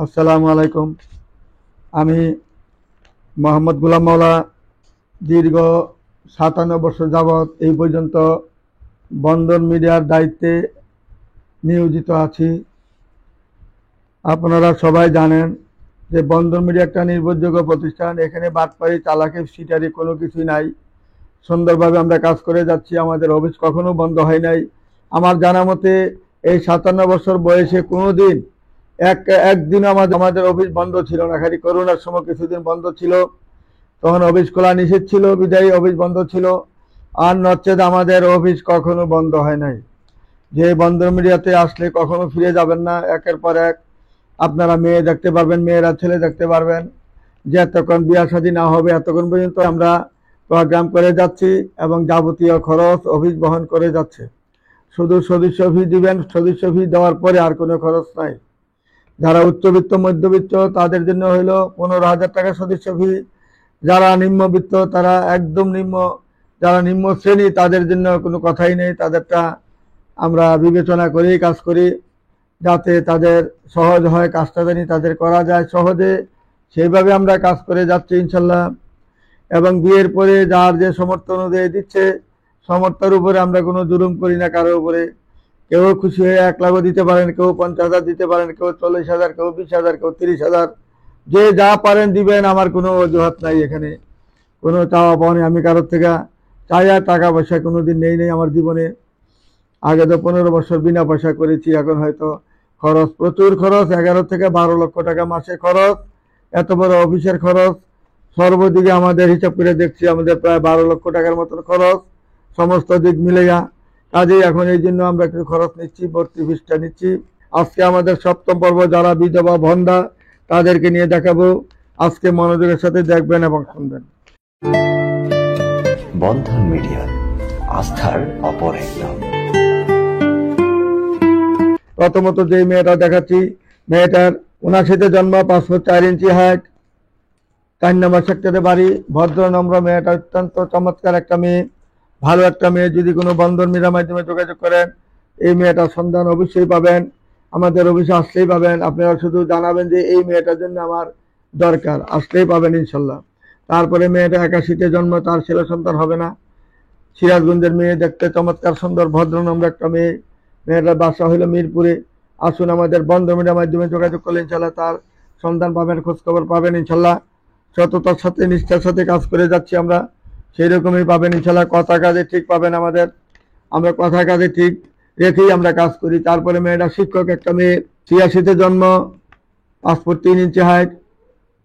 আসসালামু আলাইকুম। আমি মোহাম্মদ গোলাম মাওলা দীর্ঘ ৫৭ বছর যাবৎ এই পর্যন্ত বন্দর মিডিয়ার দায়িত্বে নিয়োজিত আছি। আপনারা সবাই জানেন যে বন্দর মিডিয়া একটা নির্ভরযোগ্য প্রতিষ্ঠান। এখানে বাটপারি, চালাকি, সিটারি কোনো কিছুই নাই। সুন্দরভাবে আমরা কাজ করে যাচ্ছি। আমাদের অফিস কখনো বন্ধ হয় নাই। আমার জানা মতে এই ৫৭ বছর বয়সে কোনোদিন একদিন আমাদের অফিস বন্ধ ছিল না। খালি করোনার সময় কিছুদিন বন্ধ ছিল, তখন অফিস খোলা নিষেধ ছিল, বিদায়ী অফিস বন্ধ ছিল। আর নচেত আমাদের অফিস কখনো বন্ধ হয় নাই। যে বন্দর মিডিয়াতে আসলে কখনো ফিরে যাবেন না। একের পর এক আপনারা মেয়ে দেখতে পারবেন, মেয়েরা ছেলে দেখতে পারবেন। যে এতক্ষণ বিয়া শাদী না হবে এতক্ষণ পর্যন্ত আমরা প্রোগ্রাম করে যাচ্ছি এবং যাবতীয় খরচ অফিস বহন করে যাচ্ছে। শুধু সদস্য ফি দিবেন, সদস্য ফি দেওয়ার পরে আর কোনো খরচ নাই। যারা উচ্চবিত্ত মধ্যবিত্ত তাদের জন্য হইল ১৫,০০০ টাকা সদস্য ফি। যারা নিম্নবিত্ত তারা একদম নিম্ন, যারা নিম্ন শ্রেণী তাদের জন্য কোনো কথাই নেই। তাদেরটা আমরা বিবেচনা করেই কাজ করি, যাতে তাদের সহজ হয়, কাজটা জানি তাদের করা যায় সহজে। সেইভাবে আমরা কাজ করে যাচ্ছি ইনশাল্লাহ। এবং বিয়ের পরে যার যে সমর্থ অনুযায়ী দিচ্ছে, সমর্থের উপরে আমরা কোনো জুলুম করি না কারোর উপরে। কেউ খুশি হয়ে ১ লাখও দিতে পারেন, কেউ ৫০,০০০ দিতে পারেন, কেউ ৪০,০০০, কেউ ২০,০০০, কেউ ৩০,০০০। যে যা পারেন দিবেন, আমার কোনো অজুহাত নাই। এখানে কোনো চাওয়া পাওয়া নেই। আমি কারোর থেকে চাইয়া টাকা পয়সা কোনোদিন নেই আমার জীবনে। আগে তো ১৫ বছর বিনা পয়সা করেছি, এখন হয়তো খরচ, প্রচুর খরচ, ১১ থেকে ১২ লক্ষ টাকা মাসে খরচ। এত বড় অফিসের খরচ সর্বদিকে আমাদের হিসাব করে দেখছি আমাদের প্রায় ১২ লক্ষ টাকার মতন খরচ, সমস্ত দিক মিলেয়া। কাজেই এখন এই জন্য আমরা একটু খরচ নিচ্ছি, ৩২টা নিচ্ছি। আজকে আমাদের ৭ম পর্ব। যারা বিধবা ভণ্ডা তাদেরকে নিয়ে দেখাবো। আজকে মনোযোগের সাথে দেখবেন এবং শুনবেন। বন্ধন মিডিয়া, আস্থার অপর এক নাম। প্রথমত যে মেয়েটা দেখাচ্ছি, মেয়েটার ৭৯-তে জন্ম, ৫ ফুট ৪ ইঞ্চি হাইট, ৪ নম্বর সেক্টরে বাড়ি, ভদ্র নম্র। মেয়েটা অত্যন্ত চমৎকার একটা মেয়ে, ভালো একটা মেয়ে। যদি কোনো বন্ধন মিডিয়ার মাধ্যমে যোগাযোগ করেন এই মেয়েটার সন্ধান অবশ্যই পাবেন। আমাদের অফিসে আসলেই পাবেন। আপনারা শুধু জানাবেন যে এই মেয়েটার জন্য আমার দরকার, আসলেই পাবেন ইনশাল্লাহ। তারপরে মেয়েটা ৮১-তে জন্ম, তার ছেলে সন্তান হবে না। সিরাজগঞ্জের মেয়ে, দেখতে চমৎকার সুন্দর ভদ্র নম্র একটা মেয়ে। মেয়েটার বাসা হইল মিরপুরে। আসুন, আমাদের বন্ধন মিডিয়ার মাধ্যমে যোগাযোগ করলে ইনশাল্লাহ তার সন্ধান পাবেন, খোঁজখবর পাবেন ইনশাল্লাহ। সততার সাথে নিষ্ঠার সাথে কাজ করে যাচ্ছি আমরা, সেই রকমই পাবেন ইনশাল্লাহ। কথা কাজে ঠিক পাবেন আমাদের। আমরা কথা কাজে ঠিক রেখেই আমরা কাজ করি। তারপরে মেয়েটা শিক্ষক একটা মেয়ে, ৮৬-তে জন্ম, ৫ ফুট ৩ ইঞ্চি হাইট।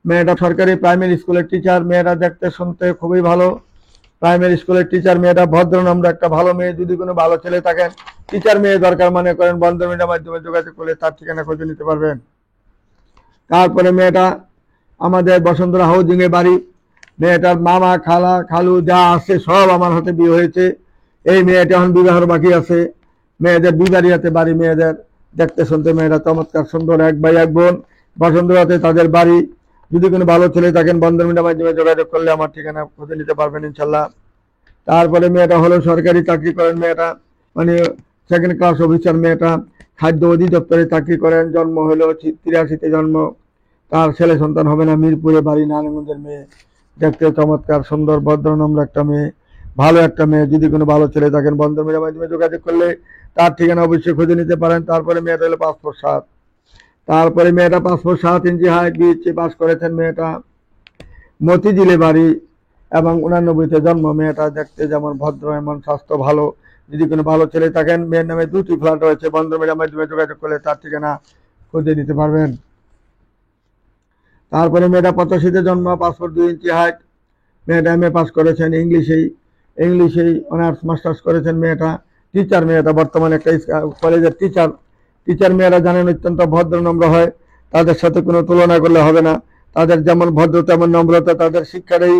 মেয়েটা সরকারি প্রাইমারি স্কুলের টিচার। মেয়েটা দেখতে শুনতে খুবই ভালো, প্রাইমারি স্কুলের টিচার। মেয়েটা ভদ্র নম্র একটা ভালো মেয়ে। যদি কোনো ভালো ছেলে থাকেন, টিচার মেয়ে দরকার মনে করেন, বন্ধন মিডিয়ার মাধ্যমে যোগাযোগ করলে তার ঠিকানা খুঁজে নিতে পারবেন। তারপরে মেয়েটা আমাদের বসুন্ধরা হাউজিং এ বাড়ি। মেয়েটার মামা, খালা, খালু যা আছে সব আমার হাতে বিয়ে হয়েছে। এই মেয়েটা এখন বিবাহের বাকি আছে। মেয়েদের বিবাড়িয়াতে বাড়ি। মেয়েদের দেখতে শুনতে মেয়েরা চমৎকার সুন্দর, ১ ভাই ১ বোন, বসুন্ধরাতে তাদের বাড়ি। যদি কোনো ভালো ছেলে থাকেন বন্ধন মিডিয়ার মাধ্যমে যোগাযোগ করলে আমার ঠিকানা খুঁজে নিতে পারবেন ইনশাল্লাহ। তারপরে মেয়েটা হলো সরকারি চাকরি করেন। মেয়েটা মানে 2nd ক্লাস অফিসার। মেয়েটা খাদ্য অধিদপ্তরে চাকরি করেন। জন্ম হলো ৮৩-তে জন্ম, তার ছেলে সন্তান হবে না। মিরপুরে বাড়ি, নারায়ণগঞ্জের মেয়ে। দেখতে চমৎকার সুন্দর ভদ্র নম্র একটা মেয়ে, ভালো একটা মেয়ে। যদি কোনো ভালো ছেলে থাকেন বন্ধন মিডিয়ার মাধ্যমে যোগাযোগ করলে তার ঠিকানা অবশ্যই খুঁজে নিতে পারেন। তারপরে মেয়েটা হলো ৫ ফুট ৭। তারপরে মেয়েটা ৫ ফুট ৭ ইঞ্চি হাইট, বিএসসি পাস করেছেন। মেয়েটা মতিঝিলে বাড়ি এবং ৮৯-তে জন্ম। মেয়েটা দেখতে যেমন ভদ্র এমন স্বাস্থ্য ভালো। যদি কোনো ভালো ছেলে থাকেন, মেয়ের নামে 2টি ফ্ল্যাট রয়েছে। বন্ধন মিডিয়ার মাধ্যমে যোগাযোগ করলে তার ঠিকানা খুঁজে নিতে পারবেন। তারপরে মেয়েটা ৮৫-তে জন্ম, ৫ ফুট ২ ইঞ্চি হাইট। মেয়েটা এমএ পাস করেছেন ইংলিশেই অনার্স মাস্টার্স করেছেন। মেয়েটা টিচার। মেয়েটা বর্তমানে একটা কলেজের টিচার। মেয়েরা জানেন অত্যন্ত ভদ্র নম্র হয়, তাদের সাথে কোনো তুলনা করলে হবে না। তাদের যেমন ভদ্র তেমন নম্রতা, তাদের শিক্ষার এই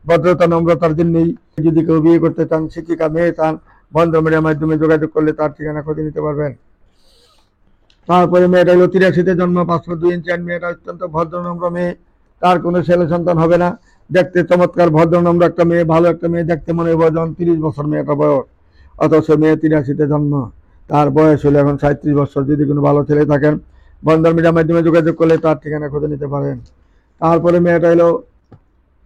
ভদ্রতা নম্রতার জন্যই যদি কেউ বিয়ে করতে চান, শিক্ষিকা মেয়ে চান, বন্ধন মিডিয়ার মাধ্যমে যোগাযোগ করলে তার ঠিকানা খুঁজে নিতে পারবেন। তারপরে মেয়েটা হলো ৮৩-তে জন্ম, ৫ ফুট ২ ইঞ্চি। মেয়েটা অত্যন্ত ভদ্র নম্র মেয়ে, তার কোনো ছেলে সন্তান হবে না। দেখতে চমৎকার ভদ্র নম্র একটা মেয়ে, ভালো একটা মেয়ে। দেখতে মনে হয় যেমন ৩০ বছর মেয়েটা বয়স, অথচ মেয়ে ৮৩-তে জন্ম, তার বয়স হলো এখন ৩৭ বছর। যদি কোনো ভালো ছেলে থাকেন বন্ধন মিডিয়ার মাধ্যমে যোগাযোগ করলে তার ঠিকানা খুঁজে নিতে পারেন। তারপরে মেয়েটা হলো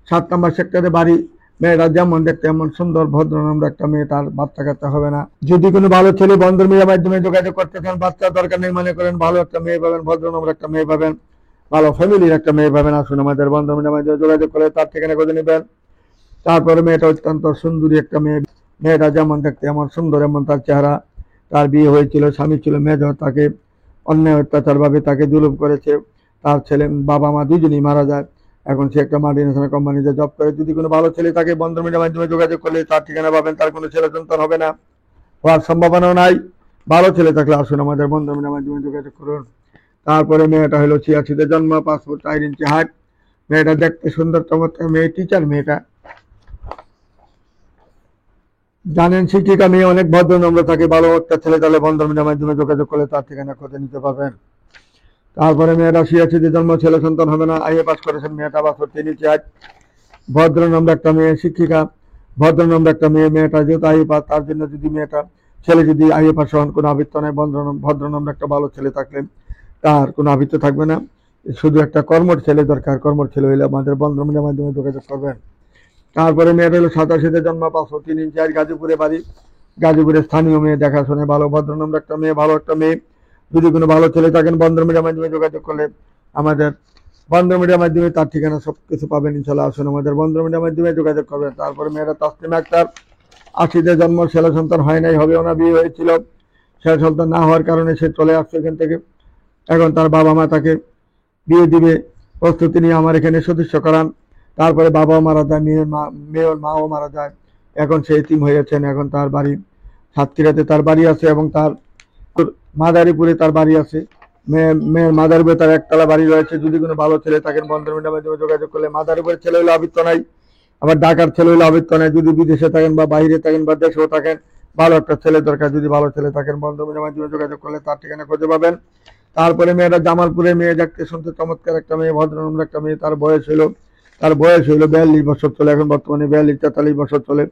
7 নম্বর সেক্টরে বাড়ি। মেয়েটা যেমন দেখতে এমন সুন্দর ভদ্র নম্র একটা মেয়ে, তার বাচ্চা কাচ্চা হবে না। যদি কোনো ভালো ছেলে বন্ধন মিডিয়ার মাধ্যমে যোগাযোগ করতে চান, বাচ্চার দরকার নেই মনে করেন, ভালো একটা মেয়ে পাবেন, ভদ্র নম্র একটা মেয়ে পাবেন, ভালো ফ্যামিলির একটা মেয়ে পাবেন, আসুন আমাদের বন্ধন মিডিয়ার মাধ্যমে যোগাযোগ করে তার ঠিকানা খুঁজে নেবেন। তারপরে মেয়েটা অত্যন্ত সুন্দরী একটা মেয়ে। মেয়েটা যেমন দেখতে এমন সুন্দর, এমন তার চেহারা। তার বিয়ে হয়েছিল, স্বামী ছিল মেজর, তাকে অন্যায় অত্যাচার ভাবে তাকে জুলুম করেছে। তার ছেলে বাবা মা দুজনেই মারা যায়। এখন সে একটা মাল্টিনেশনাল কোম্পানিতে জব করে। যদি কোনো ভালো ছেলে তাকে বন্ধন মিডিয়ার মাধ্যমে যোগাযোগ করলে তার ঠিকানা পাবেন। তার কোনো ছেলে সন্তান হবে না, হওয়ার সম্ভাবনাও নাই। ভালো ছেলে থাকলে আসুন আমাদের বন্ধন মিডিয়ার মাধ্যমে যোগাযোগ করুন। তারপরে মেয়েটা হলো 86-তে জন্ম, 5 ফুট 4 ইঞ্চি হাইট। মেয়েটা দেখতে সুন্দর চমৎকার মেয়ে, টিচার মেয়েটা। জানেন শিক্ষিকা মেয়ে, অনেক ভদ্র নম্র থাকে। ভালো একটা ছেলে তাহলে বন্ধন মিডিয়ার মাধ্যমে যোগাযোগ করলে তার ঠিকানা খুঁজে নিতে পারবেন। তারপরে মেয়েটা 86-তে জন্ম, ছেলে সন্তান হবে না, আইএ পাস করেছেন মেয়েটা, 5 ফুট 3 ইঞ্চি হাইট। ভদ্র নম্র একটা মেয়ে, শিক্ষিকা, ভদ্র নম্র একটা মেয়ে। মেয়েটা যেহেতু আইএ পাস, তার জন্য যদি মেয়েটা ছেলে যদি আইএ পাস হন, কোনো আবৃত্ত নেই। ভদ্র নম্র একটা ভালো ছেলে থাকলে তার কোনো আবৃত্ত থাকবে না। শুধু একটা কর্মঠ ছেলে দরকার। কর্মঠ ছেলে হইলে আমাদের বন্ধন মিডিয়ার মাধ্যমে যোগাযোগ করবেন। তারপরে মেয়েটা হলো 87-তে জন্ম, 5 ফুট 3 ইঞ্চি হাইট, গাজীপুরে বাড়ি। গাজীপুরের স্থানীয় মেয়ে, দেখাশোনা ভালো, ভদ্র নম্র একটা মেয়ে, ভালো একটা মেয়ে। যদি কোনো ভালো ছেলে থাকেন বন্ধন মিডিয়ার মাধ্যমে যোগাযোগ করলে আমাদের বন্ধন মিডিয়ার মাধ্যমে তার ঠিকানা সবকিছু পাবেন ইনশাল্লাহ। আসুন আমাদের বন্ধন মিডিয়ার মাধ্যমে যোগাযোগ করবেন। তারপরে মেয়েরা তাসলিমা আক্তার, 80-তে জন্ম, ছেলে সন্তান হয় নাই, হবেও না। বিয়ে হয়েছিল, ছেলে সন্তান না হওয়ার কারণে সে চলে আসছে এখান থেকে। এখন তার বাবা মা তাকে বিয়ে দিবে, প্রস্তুতি নিয়ে আমার এখানে সদস্য করান। তারপরে বাবাও মারা যায়, মেয়ের মাও মারা যায়। এখন সে এতিম হয়েছেন। এখন তার বাড়ি সাতক্ষীরাতে তার বাড়ি আছে, এবং তার মাদারীপুরে তার বাড়ি আছে। মেয়ের মাদারীপুরে তার একতলা বাড়ি রয়েছে। যদি কোনো ভালো ছেলে থাকেন বন্ধন মিডিয়ার মাধ্যমে যোগাযোগ করলে, মাদারীপুরের ছেলে হলে আবৃত্ত নাই, আবার ঢাকার ছেলে হলে আবৃত্ত নাই। যদি বিদেশে থাকেন বা বাইরে থাকেন বা দেশেও থাকেন, ভালো একটা ছেলে দরকার। যদি ভালো ছেলে থাকেন বন্ধন মিডিয়ার মাধ্যমে যোগাযোগ করলে তার ঠিকানা খুঁজে পাবেন। তারপরে মেয়েরা জামালপুরে, মেয়ে দেখতে শুনতে চমৎকার একটা মেয়ে, ভদ্র নম্র একটা মেয়ে। তার বয়স হলো 42 বছর চলে। এখন বর্তমানে 42-43 বছর চলে।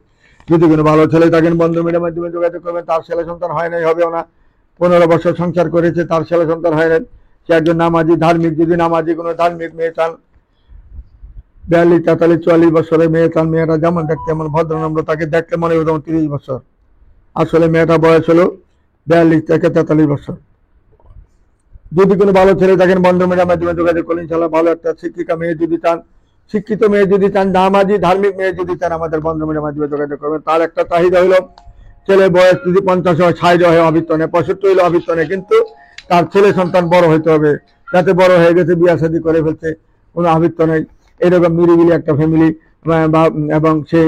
যদি কোনো ভালো ছেলে থাকেন বন্ধন মিডিয়ার মাধ্যমে যোগাযোগ করবেন। তার ছেলে সন্তান হয় নাই, হবেও না। 15 বছর সংসার করেছে, তার ছেলে সন্তান হয় নাই। সে একজন নামাজি, ধার্মিক। যদি নামাজি কোনো ধার্মিক মেয়ে চান, 42-43-44 বছরের মেয়ে চান, মেয়েটা যেমন দেখতে এমন ভদ্র নম্র, তাকে দেখতে মনে হয় যেমন 30 বছর। আসলে মেয়েটা বয়স হলো 42 থেকে 43 বছর। যদি কোনো ভালো ছেলে থাকেন বন্ধন মিডিয়ার মাধ্যমে যোগাযোগ করলেন ইনশাল্লাহ। ভালো একটা শিক্ষিকা মেয়ে যদি চান, শিক্ষিত মেয়ে যদি চান, নামাজি ধার্মিক মেয়ে যদি চান, আমাদের বন্ধন মিডিয়ার মাধ্যমে যোগাযোগ করবেন। তার একটা চাহিদা হলো ছেলে বয়স যদি 50 হয়, 60 হয়, আবৃত্ত নেই, 65 হইলে আবৃত্ত নেই, কিন্তু তার ছেলে সন্তান বড় হইতে হবে। যাতে বড় হয়ে গেছে, বিয়া শাদী করে ফেলছে, কোনো আবৃত্ত নেই, এরকম নিরিবিলি একটা ফ্যামিলি, এবং সে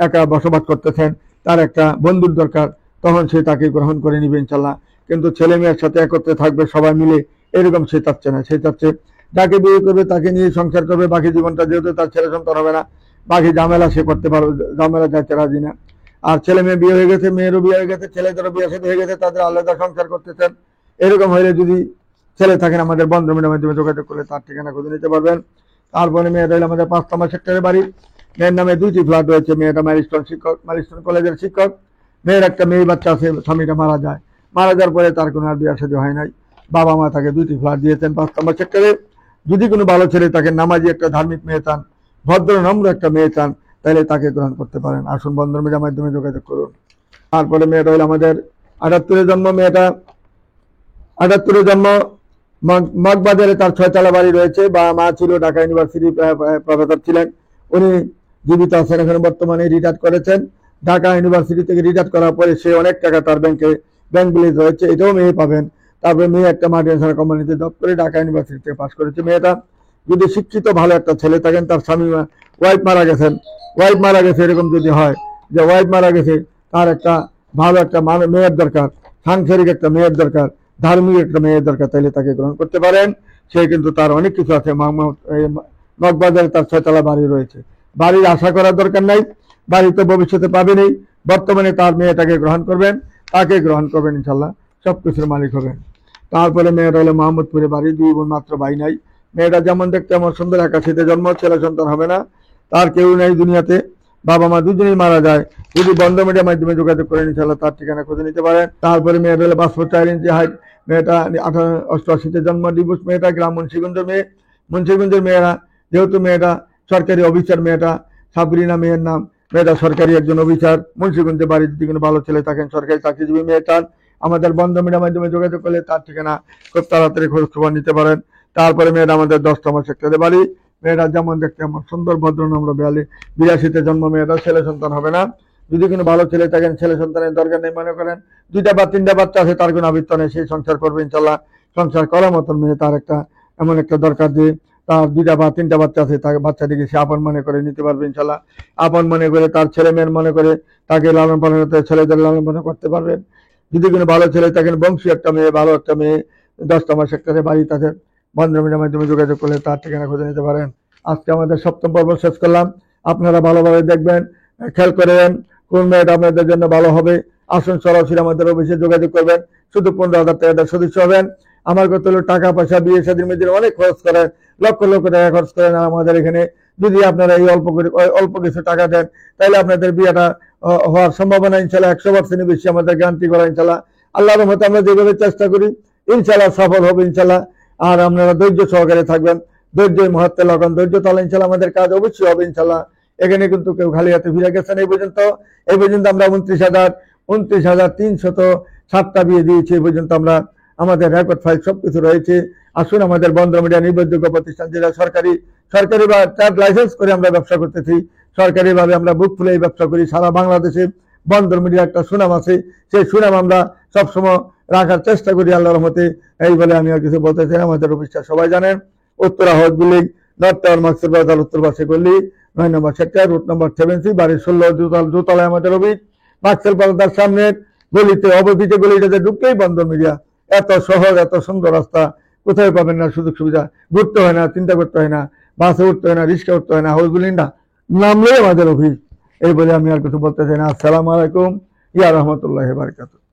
একা বসবাস করতেছেন, তার একটা বন্ধুর দরকার, তখন সে তাকে গ্রহণ করে নিবে ইনশাল্লাহ। কিন্তু ছেলে মেয়ের সাথে একত্রে থাকবে সবাই মিলে, এরকম সে চাচ্ছে না। সে চাচ্ছে যাকে বিয়ে করবে তাকে নিয়ে সংসার করবে বাকি জীবনটা। যেহেতু তার ছেলে সন্তান হবে না, বাকি ঝামেলা সে করতে পারবে, ঝামেলা যাচ্ছে রাজি না। আর ছেলে মেয়ে বিয়ে হয়ে গেছে, মেয়েরও বিয়ে হয়ে গেছে, ছেলেদেরও বিয়ে সাথে হয়ে গেছে, তাদের আলাদা সংসার করতেছেন। এরকম হলে যদি ছেলে থাকেন আমাদের বন্ধন মিডিয়ার মাধ্যমে যোগাযোগ করলে তার ঠিকানা খুঁজে নিতে পারবেন। তারপরে মেয়েটা হলো আমাদের 5 নম্বর সেক্টরে বাড়ি। মেয়ের নামে 2টি ফ্ল্যাট রয়েছে। মেয়েটা মাইলস্টোন কলেজের শিক্ষক। মেয়ের একটা মেয়ে বাচ্চা আছে, স্বামীটা মারা যায়। মারা যাওয়ার পরে তার কোনো আর বিয়ে শাদী হয় নাই। বাবা মা তাকে 2টি ফ্ল্যাট দিয়েছেন 5 নম্বর সেক্টরে। যদি কোনো ভালো ছেলে তাকে নামাজি একটা ধার্মিক মেয়ে চান, ভদ্র নম্র একটা মেয়ে চান, তাহলে তাকে গ্রহণ করতে পারেন। আসুন বন্ধন মিডিয়ার মাধ্যমে যোগাযোগ করুন। তারপরে মেয়েটা হলো আমাদের 78-এ জন্ম। মেয়েটা 78-এ জন্ম, মগবাজারে তার 6 তলা বাড়ি রয়েছে। বা মা ছিল ঢাকা ইউনিভার্সিটি প্রফেসর ছিলেন, উনি জীবিত আছেন, এখন বর্তমানে রিটায়ার করেছেন। ঢাকা ইউনিভার্সিটি থেকে রিটায়ার করার পরে সে অনেক টাকা তার ব্যাংক ব্যালেন্স রয়েছে, এটাও মেয়ে পাবেন। তারপরে মেয়ে একটা মাল্টিনেশনাল কোম্পানিতে জব করে ঢাকা ইউনিভার্সিটি থেকে পাস করেছে। মেয়েটা যদি শিক্ষিত ভালো একটা ছেলে থাকেন, তার স্বামী ওয়াইফ মারা গেছে, এরকম যদি হয় যে ওয়াইফ মারা গেছে, তার একটা ভালো একটা মেয়ের দরকার, সাংসারিক একটা মেয়ের দরকার, ধার্মিক একটা মেয়ের দরকার, তাইলে তাকে গ্রহণ করতে পারেন। সে কিন্তু তার অনেক কিছু আছে। মগবাজারে তার 6 তলা বাড়ি রয়েছে। বাড়ির আশা করার দরকার নাই, বাড়ি তো ভবিষ্যতে পাবেনই। বর্তমানে তার মেয়েটাকে গ্রহণ করবেন, তাকে গ্রহণ করবেন ইনশাল্লাহ, সবকিছুর মালিক হবেন। তারপরে মেয়েটা হলো মোহাম্মদপুরে বাড়ি, 2 বোন, মাত্র ভাই নাই। মেয়েটা যেমন দেখতে এমন সুন্দর, 81-তে জন্ম, ছেলে সন্তান হবে না, তার কেউ নেই দুনিয়াতে। বাবা মা দুজনেই মারা যায়, যদি বন্ধ মিডিয়ার মাধ্যমে যোগাযোগ করে ইনশাল্লাহ তার ঠিকানা খুঁজে নিতে পারেন। তারপরে মেয়েটা হলো 5 ফুট 4 ইঞ্চি হাইট, মেয়েটা 88-তে জন্ম, ডিভোর্স মেয়েটা, গ্রাম মুন্সিগঞ্জের মেয়ে। মুন্সিগঞ্জের মেয়েরা যেহেতু মেয়েটা সরকারি অফিসার, মেয়েটা সাবরিনা মেয়ের নাম, মেয়েটা সরকারি একজন অফিসার, মুন্সিগঞ্জের বাড়ি। যদি কোনো ভালো ছেলে থাকেন সরকারি চাকরিজীবী মেয়েটার, আমাদের বন্ধ মিডিয়ার মাধ্যমে যোগাযোগ করলে তার ঠিকানা খুব তাড়াতাড়ি খোঁজ খবর নিতে পারেন। তারপরে মেয়েটা আমাদের 10 নম্বর সেক্টরে বাড়ি, মেয়েটা যেমন দেখতে আমার সুন্দর, ভদ্র, নম্র, 82-তে জন্ম, মেয়েটা ছেলে সন্তান হবে না। যদি কোনো ভালো ছেলে থাকেন, ছেলে সন্তানের দরকার নেই মনে করেন, 2টা বা 3টা বাচ্চা আছে, তার কোনো আবৃত্ত নেই, সেই সংসার করবে ইনশাল্লাহ। সংসার করার মতন মেয়ে তার একটা এমন একটা দরকার যে তার 2টা বা 3টা বাচ্চা আছে, তাকে বাচ্চাটিকে সে আপন মনে করে নিতে পারবে ইনশাল্লাহ। আপন মনে করে তার ছেলে মেয়ের মনে করে তাকে লালন পালন করতে, ছেলেদের লালন পালন করতে পারবেন। যদি কোনো ভালো ছেলে থাকেন, বংশী একটা মেয়ে, ভালো একটা মেয়ে, 10 নম্বর সেক্টরে বাড়ি, তাদের বন্ধ মিডিয়ার মাধ্যমে যোগাযোগ করলে তার ঠিকানা খুঁজে নিতে পারেন। আজকে আমাদের 7ম পর্ব শেষ করলাম। আপনারা ভালোভাবে দেখবেন, খেয়াল করবেন কোন মেয়েটা আপনাদের জন্য ভালো হবে। আসুন সরাসরি আমাদের অফিসে যোগাযোগ করবেন। শুধু 15,000 টাকা সদস্য হবেন। আমার কত হলো টাকা পয়সা, বিয়ে শাদীর মেয়েদের অনেক খরচ করেন, লক্ষ লক্ষ টাকা খরচ করেন। আর আমাদের এখানে যদি আপনারা এই অল্প কিছু টাকা দেন, তাহলে আপনাদের বিয়েটা হওয়ার সম্ভাবনা ইনশাল্লাহ 100% বেশি, আমাদের গ্যারান্টি করা ইনশাল্লাহ। আল্লাহর রহমতে আমরা যেভাবে চেষ্টা করি ইনশাল্লাহ সফল হবে ইনশাল্লাহ। আর আপনারা ধৈর্য সহকারে থাকবেন, ধৈর্যই মহত্বে লাগান, ধৈর্য তাহলে ইনশাল্লাহ আমাদের কাজ অবশ্যই হবে ইনশাল্লাহ। এখানে কিন্তু কেউ খালি হাতে ফিরে গেছেন এই পর্যন্ত আমরা 29,307টা বিয়ে দিয়েছি এই পর্যন্ত। আমরা আমাদের রেকর্ড ফাইল সবকিছু রয়েছে। আসুন আমাদের বন্ধ মিডিয়া নির্ভরযোগ্য প্রতিষ্ঠান, যেটা সরকারি বা চার্ট লাইসেন্স করে আমরা ব্যবসা করতেছি, সরকারিভাবে আমরা বুক খুলে এই ব্যবসা করি। সারা বাংলাদেশে বন্দর মিডিয়া একটা সুনাম আছে, সেই সুনাম আমরা সবসময় রাখার চেষ্টা করি আল্লাহর রহমতে। এই বলে আমি আর কিছু বলতে চাই। আমাদের অফিসটা সবাই জানেন, Uttara house building, north tower, Maksud বাজার, উত্তর পাশে গল্লি, 9 নম্বর সেক্টর, রুট নম্বর 7C, বাড়ির 16 দোতলায় আমাদের অফিস। মাকসুদ বাজার সামনে গলিতে, অবস্থিত গলিটাতে ঢুকলেই বন্দর মিডিয়া। এত সহজ, এত সুন্দর রাস্তা কোথায় পাবেন না, সুযোগ সুবিধা। ঘুরতে হয় না, চিন্তা করতে হয় না, বাসে উঠতে হয় না, রিক্সা উঠতে হয় না, হাউস বিল্ডিংটা নামলেই আমাদের অফিস। এই বলে আমি আর কিছু বলতে চাই না। আসসালামু আলাইকুম ইয়া রহমতুল্লাহি ওয়া বারাকাতুহু।